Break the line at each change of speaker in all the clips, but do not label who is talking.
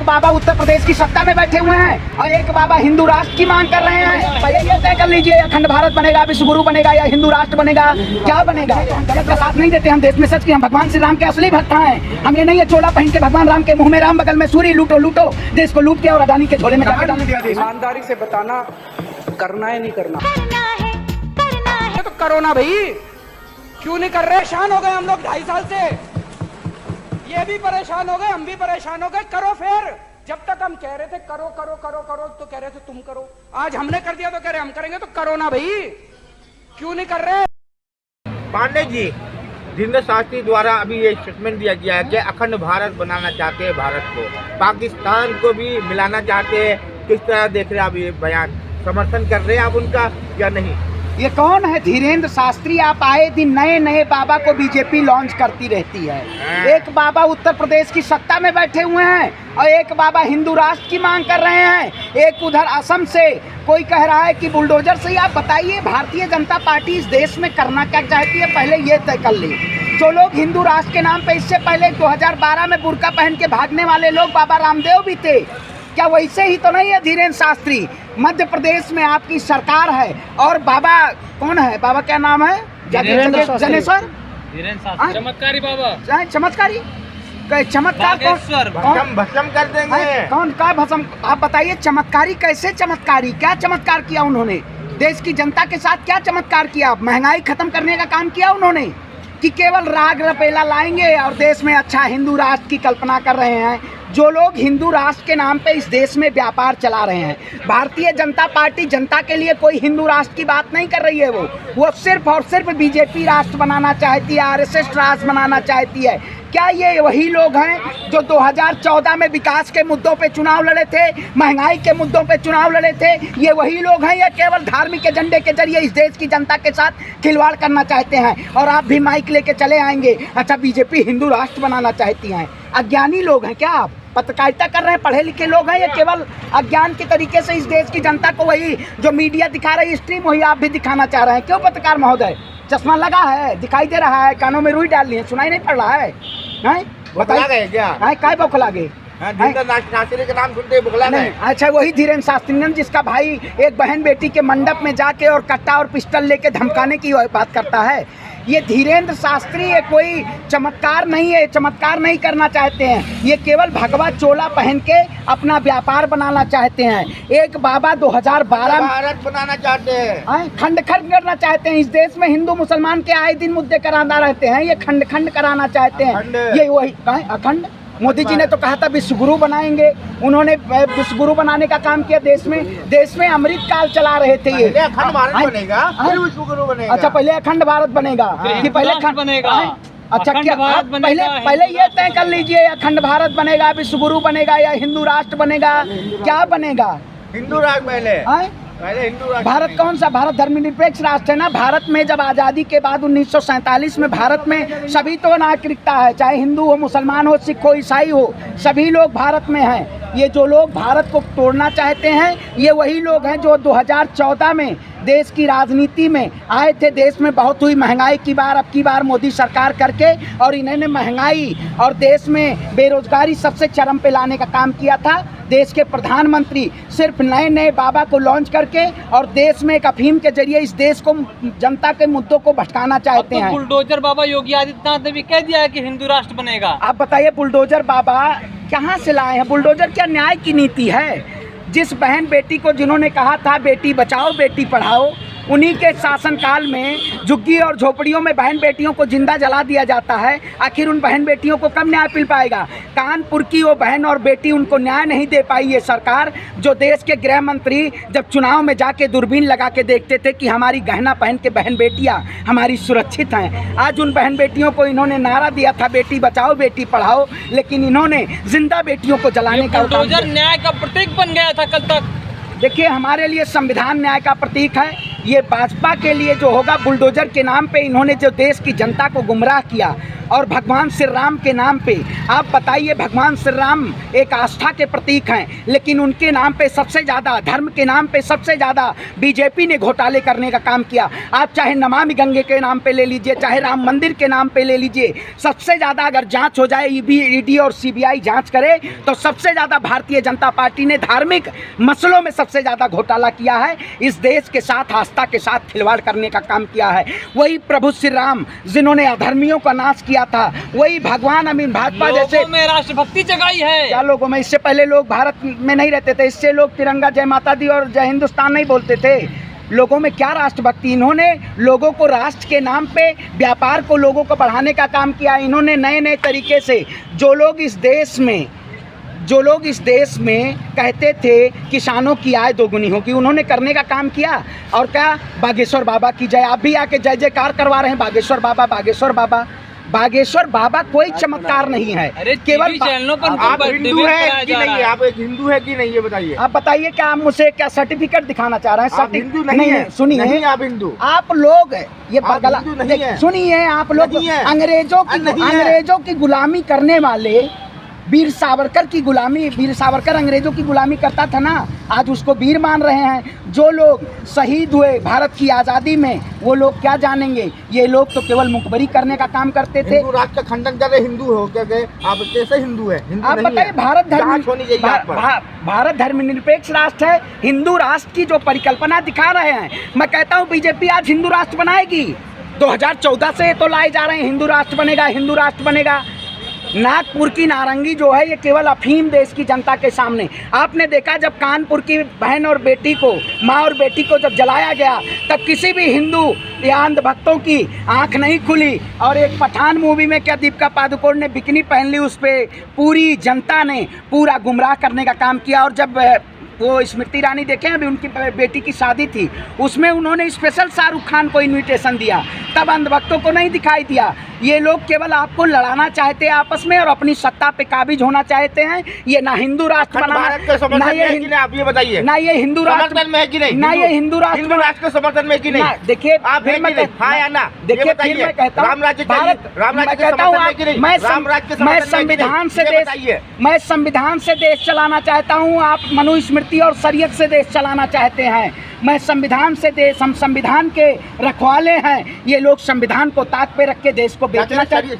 बाबा उत्तर प्रदेश की सत्ता में बैठे हुए हैं और एक बाबा हिंदू राष्ट्र की मांग कर रहे हैं। पहले ये तय कर लीजिए, अखंड भारत बनेगा, विश्व गुरु बनेगा या हिंदू राष्ट्र बनेगा, क्या बनेगा? गलत का साथ नहीं देते हम देश में सच की। हम भगवान श्री राम के असली भक्त हैं। हम ये नहीं है चोला पहन के भगवान राम के मुंह में राम बगल में सूरी लूटो लूटो, देश को लूट के और अडानी के झोले में जाकर डाल दिया।
ईमानदारी से बताना करना है नहीं करना है तो करो ना भाई, क्यों नहीं कर रहे? परेशान हो गए हम लोग 2.5 साल से, ये भी परेशान हो गए, हम भी परेशान हो गए। करो फिर, जब तक हम कह रहे थे करो करो करो करो तो कह रहे थे तुम करो, आज हमने कर दिया तो कह रहे हम करेंगे, तो करो ना भाई, क्यों नहीं कर रहे?
पांडे जी, धीरेन्द्र शास्त्री द्वारा अभी ये स्टेटमेंट दिया गया है कि अखंड भारत बनाना चाहते हैं, भारत को पाकिस्तान को भी मिलाना चाहते हैं। किस तरह देख रहे हैं आप ये बयान? समर्थन कर रहे हैं आप उनका या नहीं?
ये कौन है धीरेन्द्र शास्त्री? आप आए दिन नए नए बाबा को बीजेपी लॉन्च करती रहती है। एक बाबा उत्तर प्रदेश की सत्ता में बैठे हुए हैं और एक बाबा हिंदू राष्ट्र की मांग कर रहे हैं। एक उधर असम से कोई कह रहा है कि बुलडोजर से। आप बताइए भारतीय जनता पार्टी इस देश में करना क्या चाहती है, पहले ये तय कर ले। जो लोग हिंदू राष्ट्र के नाम पे इससे पहले 2012 में बुर्का पहन के भागने वाले लोग बाबा रामदेव भी थे, क्या वैसे ही तो नहीं है धीरेन्द्र शास्त्री? मध्य प्रदेश में आपकी सरकार है और बाबा कौन है? बाबा क्या नाम है? जनेश्वर
चमत्कारी बाबा,
चमत्कारी चमत्कार
भस्म कर देंगे।
कौन का भस्म? आप बताइए चमत्कारी कैसे? चमत्कारी क्या चमत्कार किया उन्होंने? देश की जनता के साथ क्या चमत्कार किया? महंगाई खत्म करने का काम किया उन्होंने कि केवल राग रपेला लाएंगे और देश में अच्छा हिंदू राष्ट्र की कल्पना कर रहे हैं? जो लोग हिंदू राष्ट्र के नाम पे इस देश में व्यापार चला रहे हैं, भारतीय जनता पार्टी जनता के लिए कोई हिंदू राष्ट्र की बात नहीं कर रही है। वो सिर्फ और सिर्फ बीजेपी राष्ट्र बनाना चाहती है, आरएसएस राष्ट्र बनाना चाहती है। क्या ये वही लोग हैं जो 2014 में विकास के मुद्दों पे चुनाव लड़े थे, महंगाई के मुद्दों पे चुनाव लड़े थे? ये वही लोग हैं या केवल धार्मिक एजेंडे के जरिए इस देश की जनता के साथ खिलवाड़ करना चाहते हैं? और आप भी माइक लेके चले आएंगे, अच्छा बीजेपी हिंदू राष्ट्र बनाना चाहती हैं। अज्ञानी लोग हैं क्या आप? पत्रकारिता कर रहे हैं, पढ़े लिखे लोग हैं या केवल अज्ञान के तरीके से इस देश की जनता को वही जो मीडिया दिखा रही है स्ट्रीम, वही आप भी दिखाना चाह रहे हैं? क्यों पत्रकार महोदय? चश्मा लगा है, दिखाई दे रहा है, कानों में रुई डाल ली है, सुनाई नहीं पड़ रहा है?
बताइए क्या
काय बौखला गए?
धीरेन्द्र शास्त्री का नाम सुनते ही बुखला गए।
अच्छा, वही धीरेन्द्र शास्त्री जिसका भाई एक बहन बेटी के मंडप में जाके और कट्टा और पिस्टल लेके धमकाने की बात करता है। ये धीरेन्द्र शास्त्री है, कोई चमत्कार नहीं है, चमत्कार नहीं करना चाहते हैं। ये केवल भगवा चोला पहन के अपना व्यापार बनाना चाहते हैं। एक बाबा 2012 में
भारत बनाना चाहते हैं,
खंड खंड करना चाहते हैं। इस देश में हिंदू मुसलमान के आए दिन मुद्दे कराना रहते हैं, ये खंड खंड कराना चाहते हैं। ये वही अखंड। मोदी जी ने तो कहा था विश्व गुरु बनाएंगे, उन्होंने विश्व गुरु बनाने का काम किया। देश में अमृत काल चला रहे थे। ये
अखंड भारत बनेगा, फिर विश्व गुरु बनेगा।
अच्छा, पहले अखंड भारत बनेगा कि पहले अखंड बनेगा? अच्छा, क्या पहले ये तय कर लीजिए अखंड भारत बनेगा, विश्व गुरु बनेगा या हिंदू राष्ट्र बनेगा, क्या बनेगा?
हिंदू राष्ट्र पहले हिंदू राष्ट्र।
भारत कौन सा? भारत धर्मनिरपेक्ष राष्ट्र है ना। भारत में जब आज़ादी के बाद 1947 में भारत में सभी तो नागरिकता है, चाहे हिंदू हो, मुसलमान हो, सिख हो, ईसाई हो, सभी लोग भारत में हैं। ये जो लोग भारत को तोड़ना चाहते हैं, ये वही लोग हैं जो 2014 में देश की राजनीति में आए थे। देश में बहुत हुई महंगाई की बार, अब की बार मोदी सरकार करके, और इन्होंने महंगाई और देश में बेरोजगारी सबसे चरम पे लाने का काम किया था। देश के प्रधानमंत्री सिर्फ नए नए बाबा को लॉन्च करके और देश में एक अफीम के जरिए इस देश को, जनता के मुद्दों को भटकाना चाहते हैं।
बुलडोजर बाबा योगी आदित्यनाथ ने भी कह दिया है कि हिंदू राष्ट्र बनेगा।
आप बताइए बुलडोजर बाबा कहाँ से लाए हैं? बुलडोजर क्या न्याय की नीति है? जिस बहन बेटी को जिन्होंने कहा था बेटी बचाओ बेटी पढ़ाओ, उन्हीं के शासनकाल में झुग्गी और झोपड़ियों में बहन बेटियों को जिंदा जला दिया जाता है। आखिर उन बहन बेटियों को कब न्याय मिल पाएगा? कानपुर की वो बहन और बेटी, उनको न्याय नहीं दे पाई ये सरकार। जो देश के गृह मंत्री जब चुनाव में जाके दूरबीन लगा के देखते थे कि हमारी गहना पहन के बहन बेटियां हमारी सुरक्षित हैं, आज उन बहन बेटियों को इन्होंने नारा दिया था बेटी बचाओ बेटी पढ़ाओ, लेकिन इन्होंने जिंदा बेटियों को जलाने का
बुलडोजर न्याय का प्रतीक बन गया था कल तक।
देखिए, हमारे लिए संविधान न्याय का प्रतीक है। ये भाजपा के लिए जो होगा, बुलडोजर के नाम पे इन्होंने जो देश की जनता को गुमराह किया, और भगवान श्री राम के नाम पे आप बताइए, भगवान श्री राम एक आस्था के प्रतीक हैं, लेकिन उनके नाम पे सबसे ज़्यादा, धर्म के नाम पे सबसे ज़्यादा बीजेपी ने घोटाले करने का काम किया। आप चाहे नमामि गंगे के नाम पे ले लीजिए, चाहे राम मंदिर के नाम पे ले लीजिए, सबसे ज़्यादा अगर जांच हो जाए, ईडी और सीबीआई जांच करे, तो सबसे ज़्यादा भारतीय जनता पार्टी ने धार्मिक मसलों में सबसे ज़्यादा घोटाला किया है। इस देश के साथ, आस्था के साथ खिलवाड़ करने का काम किया है। वही प्रभु श्री राम जिन्होंने अधर्मियों का नाश किया था, वही भगवान अमीन भाजपा जैसे
में राष्ट्रभक्ति जगाई है।
क्या लोगों में, इससे पहले लोग भारत में नहीं रहते थे, इससे लोग तिरंगा, जय माता दी और जय हिंदुस्तान नहीं बोलते थे। लोगों में क्या राष्ट्रभक्ति, इन्होंने लोगों को राष्ट्र के नाम पे व्यापार को लोगों को बढ़ाने का काम किया। इन्होंने नए नए तरीके से जो लोग इस देश में कहते थे किसानों की आय दोगुनी होगी, उन्होंने करने का काम किया। और क्या, बागेश्वर बाबा की जय, आप भी आके जय जयकार करवा रहे हैं, बागेश्वर बाबा बागेश्वर बाबा। बागेश्वर बाबा कोई चमत्कार नहीं है, केवल
चैनलों पर
आप हिंदू है कि नहीं है? आप एक हिंदू है कि नहीं, ये बताइए।
आप बताइए, क्या आप मुझे क्या सर्टिफिकेट दिखाना चाह रहे हैं?
आप हिंदू नहीं है?
सुनिए,
नहीं, आप हिंदू,
आप लोग ये
आप हिंदू नहीं है।
सुनिए, आप लोग
नहीं है।
अंग्रेजों की गुलामी करने वाले, वीर सावरकर अंग्रेजों की गुलामी करता था ना, आज उसको वीर मान रहे हैं। जो लोग शहीद हुए भारत की आज़ादी में, वो लोग क्या जानेंगे? ये लोग तो केवल मुखबरी करने का काम करते थे।
हिंदू राष्ट्र का खंडन कर रहे, हिंदू हो क्या? आप कैसे हिंदू है? हिंदू
आप
नहीं
बताइए,
है।
भारत धर्मनिरपेक्ष राष्ट्र है। हिंदू राष्ट्र की जो परिकल्पना दिखा रहे हैं, मैं कहता हूँ बीजेपी आज हिंदू राष्ट्र बनाएगी। 2014 से तो लाए जा रहे हैं हिंदू राष्ट्र बनेगा, हिंदू राष्ट्र बनेगा। नागपुर की नारंगी जो है, ये केवल अफीम देश की जनता के सामने। आपने देखा जब कानपुर की बहन और बेटी को, माँ और बेटी को जब जलाया गया, तब किसी भी हिंदू या अंधभक्तों की आंख नहीं खुली। और एक पठान मूवी में क्या दीपिका पादुकोण ने बिकनी पहन ली, उस पर पूरी जनता ने पूरा गुमराह करने का काम किया। और जब वो स्मृति ईरानी देखें, अभी उनकी बेटी की शादी थी, उसमें उन्होंने स्पेशल शाहरुख खान को इन्विटेशन दिया, तब अंधभक्तों को नहीं दिखाई दिया। ये लोग केवल आपको लड़ाना चाहते हैं आपस में और अपनी सत्ता पे काबिज होना चाहते हैं। ये ना हिंदू राष्ट्र बनाना, ना ये बताइए, ना ये हिंदू राष्ट्र में है कि नहीं, ना ये हिंदू राष्ट्र के समर्थन में कि नहीं। देखिए,
आप
फिर मैं कहता हूँ, मैं संविधान से देश चलाना चाहता हूँ। आप मनुस्मृति और शरीयत से देश चलाना चाहते हैं। मैं संविधान से देश, हम संविधान के रखवाले हैं। ये लोग संविधान को ताक पे रख के देश को बेचना चाहते हैं।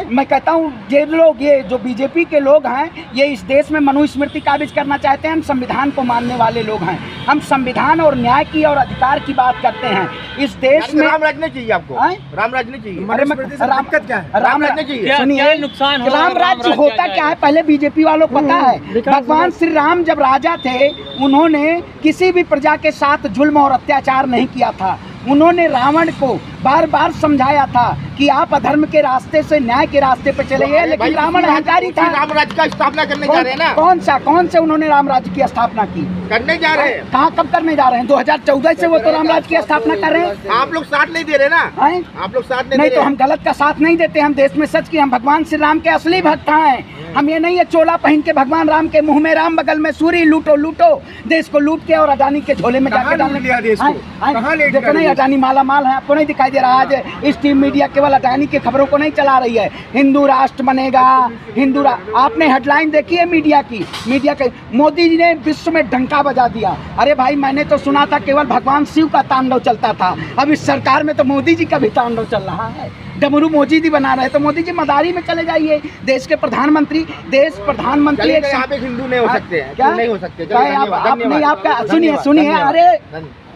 मैं कहता हूँ, ये लोग, ये जो बीजेपी के लोग हैं, ये इस देश में मनुस्मृति काबिज करना चाहते हैं। हम संविधान को मानने वाले लोग हैं। हम संविधान और न्याय की और अधिकार की बात करते हैं। इस देश में
राम राज नहीं चाहिए आपको, राम राज नहीं चाहिए।
राम राज चाहिए। सुनिए,
नुकसान
राम राज्य होता क्या है, पहले बीजेपी वालों को पता है। भगवान श्री राम जब राजा थे, उन्होंने किसी भी प्रजा के साथ जुल्म और अत्याचार नहीं किया था। उन्होंने रावण को बार बार समझाया था कि आप अधर्म के रास्ते से न्याय के रास्ते पे चले गए, लेकिन रावण अहंकारी था।
राम राज्य का स्थापना करने जा रहे हैं ना।
कौन से उन्होंने राम राज्य की स्थापना की?
करने जा रहे हैं।
कहाँ, कब करने जा रहे हैं? 2014 से वो तो राम राज्य की स्थापना कर रहे हैं।
आप लोग साथ नहीं दे रहे ना, आप लोग साथ
नहीं तो हम गलत का साथ नहीं देते। हम देश में सच की, हम भगवान श्री राम के असली भक्त हैं। हम ये नहीं है चोला पहन के भगवान राम के मुंह में राम, बगल में सूरी, लूटो देश को लूट के और अडानी के झोले में जाके डालने। देखो नहीं, अडानी माला माल है, आपको नहीं दिखाई दे रहा? आज इस टीम मीडिया केवल अडानी की खबरों को नहीं चला रही है। हिंदू राष्ट्र बनेगा, आपने हेडलाइन देखी है मीडिया के? मोदी जी ने विश्व में डंका बजा दिया। अरे भाई, मैंने तो सुना था केवल भगवान शिव का तांडव चलता था, अब इस सरकार में तो मोदी जी का भी तांडव चल रहा है। डमरू मोदी जी बना रहे, तो मोदी जी मदारी में चले जाइए। देश प्रधानमंत्री
आप एक हिंदू नहीं हो सकते हैं,
क्या
नहीं हो सकते?
आप नहीं, आपका सुनिए, अरे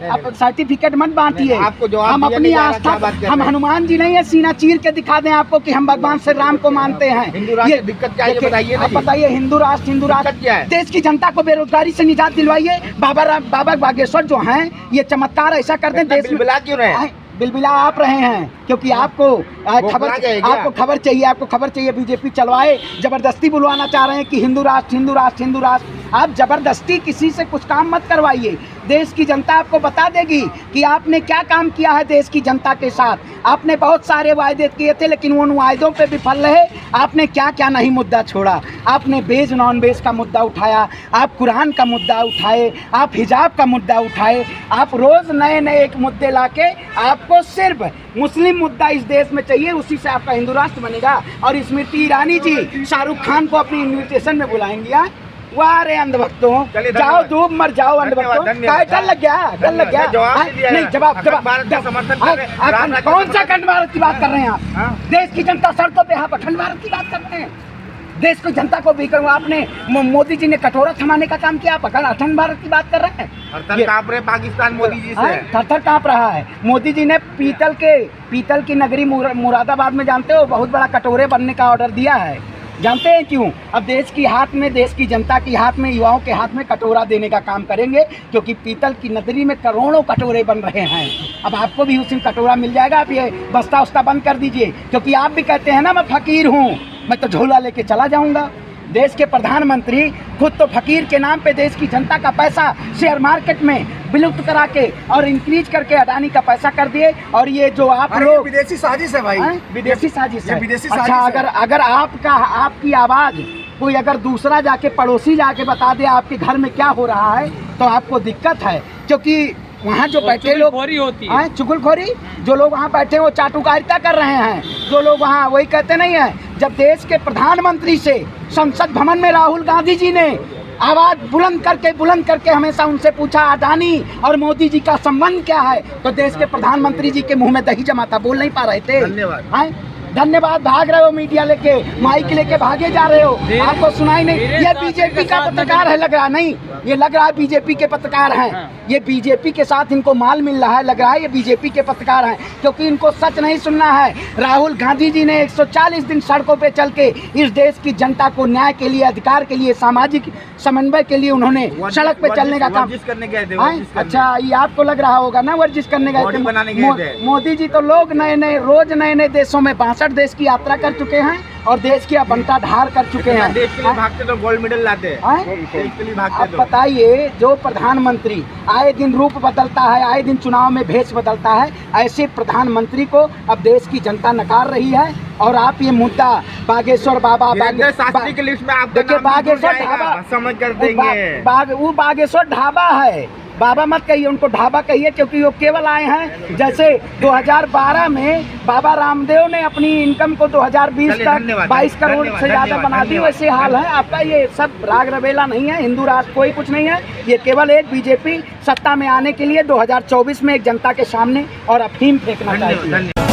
आप सर्टिफिकेट मत बांटिए। हम अपनी आस्था, हम हनुमान जी नहीं है सीना चीर के दिखा दें आपको कि हम भगवान श्री राम को मानते हैं।
ये दिक्कत क्या है बताइए?
आप बताइए, हिंदू राष्ट्र
क्या है?
देश की जनता को बेरोजगारी से निजात दिलवाइए। बाबा बागेश्वर जो हैं, ये चमत्कार ऐसा कर दें देश में।
क्यों रहे?
बिलबिला आप रहे हैं क्योंकि आपको खबर चाहिए। बीजेपी चलवाए, जबरदस्ती बुलवाना चाह रहे हैं कि हिंदू राष्ट्र। आप जबरदस्ती किसी से कुछ काम मत करवाइए। देश की जनता आपको बता देगी कि आपने क्या काम किया है देश की जनता के साथ। आपने बहुत सारे वायदे किए थे, लेकिन उन वायदों पे विफल रहे। आपने क्या क्या नहीं मुद्दा छोड़ा। आपने वेज नॉन वेज का मुद्दा उठाया, आप कुरान का मुद्दा उठाए, आप हिजाब का मुद्दा उठाए। आप रोज़ नए एक मुद्दे लाके आपको सिर्फ मुस्लिम मुद्दा इस देश में चाहिए, उसी से आपका हिंदू राष्ट्र बनेगा। और स्मृति ईरानी जी शाहरुख खान को अपनी इन्विटेशन में बुलाएंगी। वाह रे अंधभक्तों, जाओ डूब मर जाओ अंधभक्तों। डर लग गया, डर लग गया। नहीं, जवाब कौन सा अखंड भारत की बात कर रहे हैं आप? देश की जनता सड़कों पे आप अखंड भारत की बात करते हैं। देश की जनता को भी करूँ, आपने मोदी जी ने कटोरा थमाने का काम किया, आप अखंड भारत की बात कर रहे हैं।
थर कांप रहे पाकिस्तान मोदी जी से,
थर कांप रहा है। मोदी जी ने पीतल की नगरी मुरादाबाद में, जानते हो, बहुत बड़ा कटोरे बनने का ऑर्डर दिया है। जानते हैं क्यों? अब देश की हाथ में, देश की जनता की हाथ में, युवाओं के हाथ में कटोरा देने का काम करेंगे, क्योंकि पीतल की नगरी में करोड़ों कटोरे बन रहे हैं। अब आपको भी उसी कटोरा मिल जाएगा। आप ये बस्ता उस्ता बंद कर दीजिए, क्योंकि आप भी कहते हैं ना मैं फकीर हूँ, मैं तो झोला लेके चला जाऊँगा। देश के प्रधानमंत्री खुद तो फकीर के नाम पे देश की जनता का पैसा शेयर मार्केट में विलुप्त करा के और इंक्रीज करके अडानी का पैसा कर दिए। और ये जो आप लोग,
विदेशी साजिश है भाई,
विदेशी साजिश है।
विदेशी
अच्छा,
साजिश है।
अगर आपकी आवाज़ कोई अगर दूसरा जाके, पड़ोसी जाके बता दे आपके घर में क्या हो रहा है, तो आपको दिक्कत है। क्योंकि वहाँ जो बैठे लोग
होती है,
चुगलखोरी, जो लोग वहाँ बैठे वो चाटुकारिता कर रहे हैं। जो लोग वहाँ वही कहते नहीं है, जब देश के प्रधानमंत्री से संसद भवन में राहुल गांधी जी ने आवाज बुलंद करके हमेशा उनसे पूछा अडानी और मोदी जी का संबंध क्या है, तो देश के प्रधानमंत्री जी के मुंह में दही जमा था, बोल नहीं पा रहे थे। धन्यवाद। भाग रहे हो मीडिया लेके, माइक लेके भागे जा रहे हो, आपको सुनाई नहीं। ये बीजेपी का पत्रकार है लग रहा, नहीं, ये लग रहा है बीजेपी के पत्रकार हैं। ये बीजेपी के साथ इनको माल मिल रहा है, लग रहा है ये बीजेपी के पत्रकार हैं, क्योंकि इनको सच नहीं सुनना है। राहुल गांधी जी ने 140 दिन सड़कों पे चल के इस देश की जनता को न्याय के लिए, अधिकार के लिए, सामाजिक समन्वय के लिए उन्होंने सड़क पे चलने का काम। अच्छा, ये आपको लग रहा होगा ना वर्जिश करने गए। मोदी जी तो लोग रोज नए देशों में 62 देश की यात्रा कर चुके हैं और देश की बंटा ढार कर चुके हैं।
देश के लिए भागते तो गोल्ड मेडल लाते हैं, देश के लिए भागते।
अब बताइए, जो प्रधानमंत्री आए दिन रूप बदलता है, आए दिन चुनाव में भेष बदलता है, ऐसे प्रधानमंत्री को अब देश की जनता नकार रही है। और आप ये मुद्दा बागेश्वर बाबा,
शास्त्री की लिस्ट में आप
देखिए, बागेश्वर ढाबा
समझ कर देंगे,
वो बागेश्वर ढाबा है, बाबा मत कहिए, उनको ढाबा कहिए, क्योंकि वो केवल आए हैं। जैसे 2012 में बाबा रामदेव ने अपनी इनकम को 2020 तक 22 करोड़ से ज़्यादा बना दी, वैसे हाल है आपका। ये सब राग रवेला नहीं है, हिंदू राष्ट्र कोई कुछ नहीं है। ये केवल एक बीजेपी सत्ता में आने के लिए 2024 में एक जनता के सामने और अफीम फेंकना चाहती है।